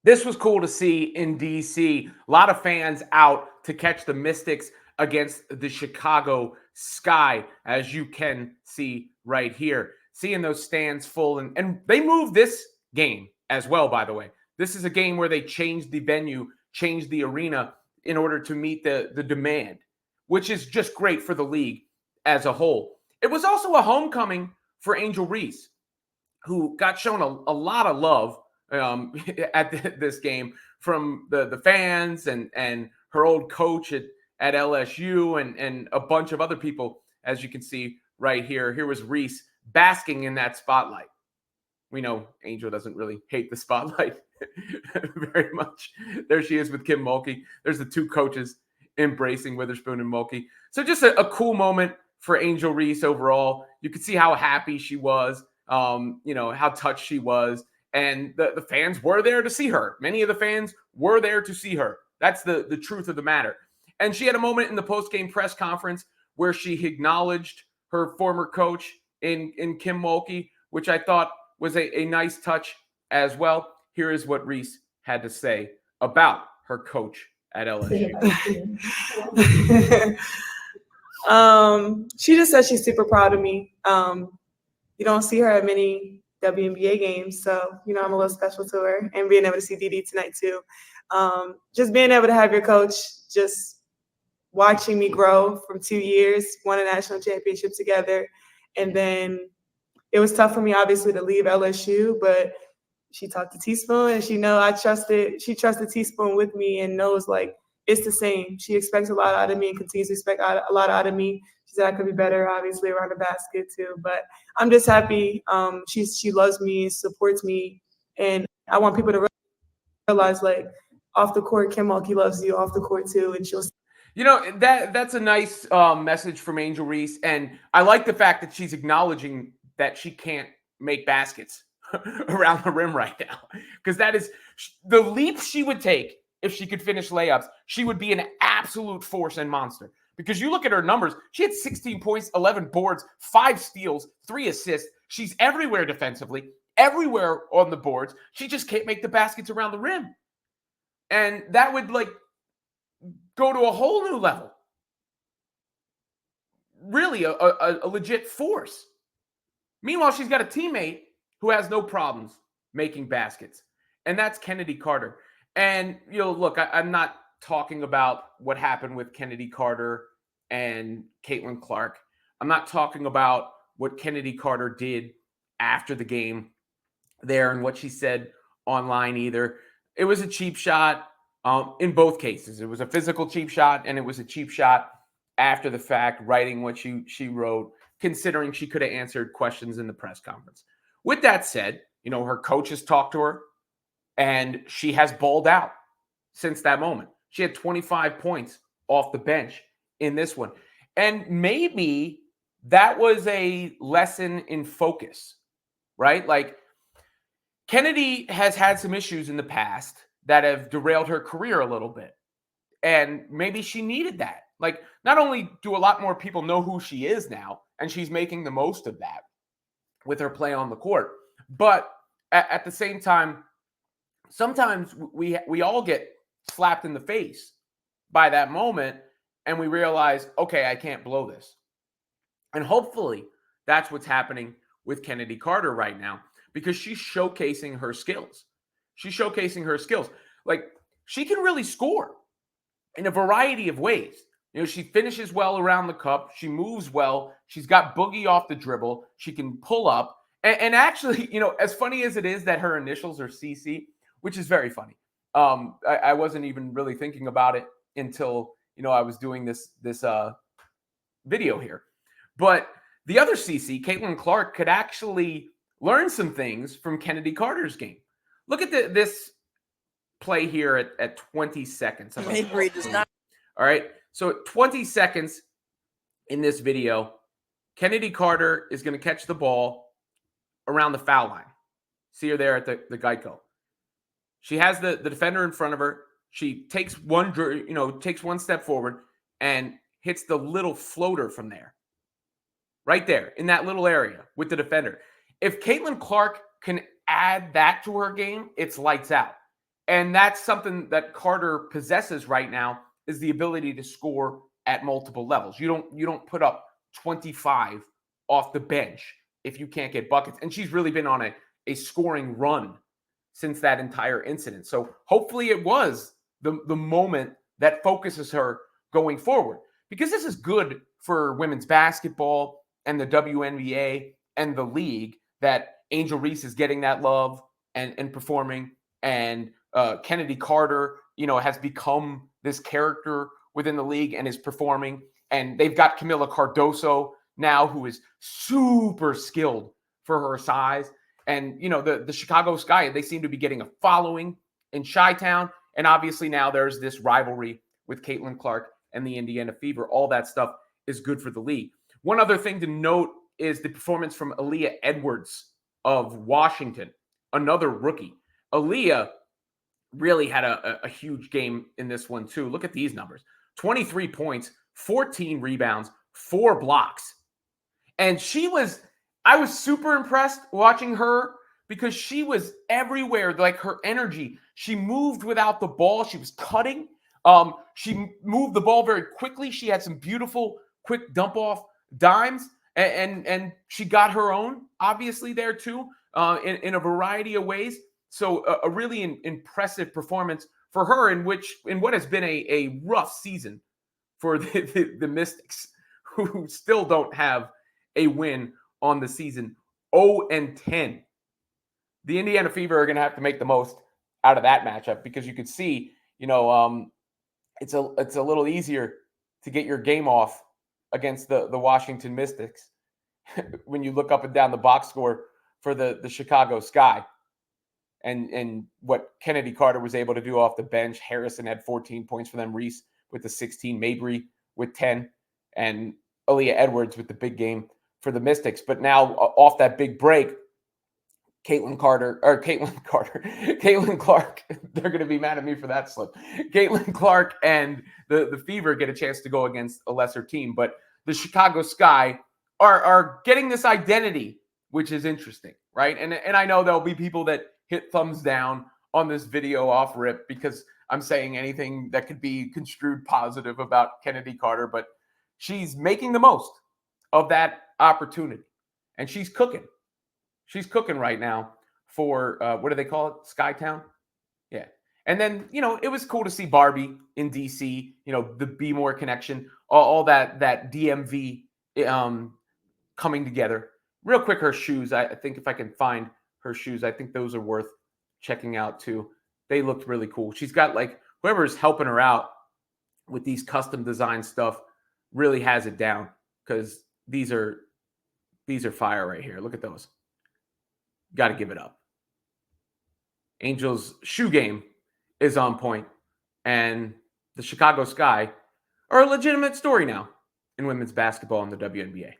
This was cool to see in DC. A lot of fans out to catch the Mystics against the Chicago Sky, as you can see right here. Seeing those stands full, and they moved this game as well, by the way. This is a game where they changed the venue, changed the arena in order to meet the demand, which is just great for the league as a whole. It was also a homecoming for Angel Reese, who got shown a lot of love at this game from the fans and her old coach at LSU and a bunch of other people, as you can see right here. Here was Reese basking in that spotlight. We know Angel doesn't really hate the spotlight very much. There she is with Kim Mulkey. There's the two coaches embracing Witherspoon and Mulkey. So just a cool moment for Angel Reese overall. You could see how happy she was, how touched she was. And the fans were there to see her. Many of the fans were there to see her. That's the truth of the matter. And she had a moment in the post-game press conference where she acknowledged her former coach in Kim Mulkey, which I thought was a nice touch as well. Here is what Reese had to say about her coach at LSU. She just said she's super proud of me. You don't see her at many WNBA games, so I'm a little special to her. And being able to see DD tonight too, just being able to have your coach just watching me grow from 2 years, won a national championship together, and then it was tough for me obviously to leave LSU, but she talked to Teaspoon, and she trusted Teaspoon with me, and knows like it's the same. She expects a lot out of me and continues to expect a lot out of me. She said I could be better, obviously, around the basket too. But I'm just happy. She loves me, supports me, and I want people to realize, like, off the court, Kim Mulkey loves you, off the court too, and she'll. That's a nice message from Angel Reese, and I like the fact that she's acknowledging that she can't make baskets around the rim right now, because that is the leap she would take. If she could finish layups, she would be an absolute force and monster. Because you look at her numbers, she had 16 points, 11 boards, 5 steals, 3 assists. She's everywhere defensively, everywhere on the boards. She just can't make the baskets around the rim. And that would go to a whole new level. Really a legit force. Meanwhile, she's got a teammate who has no problems making baskets. And that's Chennedy Carter. And, look, I'm not talking about what happened with Chennedy Carter and Caitlin Clark. I'm not talking about what Chennedy Carter did after the game there and what she said online either. It was a cheap shot in both cases. It was a physical cheap shot, and it was a cheap shot after the fact, writing what she wrote, considering she could have answered questions in the press conference. With that said, her coaches talked to her, and she has balled out since that moment. She had 25 points off the bench in this one. And maybe that was a lesson in focus, right? Like, Chennedy has had some issues in the past that have derailed her career a little bit. And maybe she needed that. Like, not only do a lot more people know who she is now, and she's making the most of that with her play on the court, but at the same time, sometimes we all get slapped in the face by that moment, and we realize, okay, I can't blow this. And hopefully that's what's happening with Chennedy Carter right now, because she's showcasing her skills. She's showcasing her skills. Like, she can really score in a variety of ways. She finishes well around the cup. She moves well. She's got boogie off the dribble. She can pull up. And actually, as funny as it is that her initials are CC, which is very funny. I wasn't even really thinking about it until, I was doing this video here. But the other CC, Caitlin Clark, could actually learn some things from Chennedy Carter's game. Look at this play here at 20 seconds. Mabry does not. All right. So at 20 seconds in this video, Chennedy Carter is going to catch the ball around the foul line. See her there at the Geico. She has the defender in front of her. She takes one step forward and hits the little floater from there. Right there in that little area with the defender. If Caitlin Clark can add that to her game, it's lights out. And that's something that Carter possesses right now, is the ability to score at multiple levels. You don't put up 25 off the bench if you can't get buckets. And she's really been on a scoring run since that entire incident. So hopefully it was the moment that focuses her going forward, because this is good for women's basketball and the WNBA and the league, that Angel Reese is getting that love and performing, and Chennedy Carter, has become this character within the league and is performing. And they've got Camila Cardoso now, who is super skilled for her size. And, the Chicago Sky, they seem to be getting a following in Chi-Town. And obviously now there's this rivalry with Caitlin Clark and the Indiana Fever. All that stuff is good for the league. One other thing to note is the performance from Aaliyah Edwards of Washington, another rookie. Aaliyah really had a huge game in this one too. Look at these numbers: 23 points, 14 rebounds, 4 blocks. And I was super impressed watching her, because she was everywhere. Like, her energy, she moved without the ball. She was cutting. She moved the ball very quickly. She had some beautiful quick dump off dimes, and she got her own, obviously, there too, in a variety of ways. So a really impressive performance for her, in what has been a rough season for the Mystics, who still don't have a win on the season. 0-10. The Indiana Fever are going to have to make the most out of that matchup, because you could see, it's a little easier to get your game off against the Washington Mystics when you look up and down the box score for the Chicago Sky. And what Chennedy Carter was able to do off the bench. Harrison had 14 points for them, Reese with the 16, Mabry with 10, and Aaliyah Edwards with the big game for the Mystics. But now, off that big break, Caitlin Clark, they're going to be mad at me for that slip. Caitlin Clark and the Fever get a chance to go against a lesser team. But the Chicago Sky are getting this identity, which is interesting, right? And I know there'll be people that hit thumbs down on this video off rip, because I'm saying anything that could be construed positive about Chennedy Carter, but she's making the most of that opportunity, and she's cooking. She's cooking right now for, what do they call it? Skytown? Yeah. And then, it was cool to see Barbie in DC, the Be More connection, all that DMV coming together. Real quick, her shoes. I think if I can find her shoes, I think those are worth checking out too. They looked really cool. She's got, like, whoever's helping her out with these custom design stuff really has it down, because these are fire right here. Look at those. Got to give it up. Angel's shoe game is on point, and the Chicago Sky are a legitimate story now in women's basketball in the WNBA.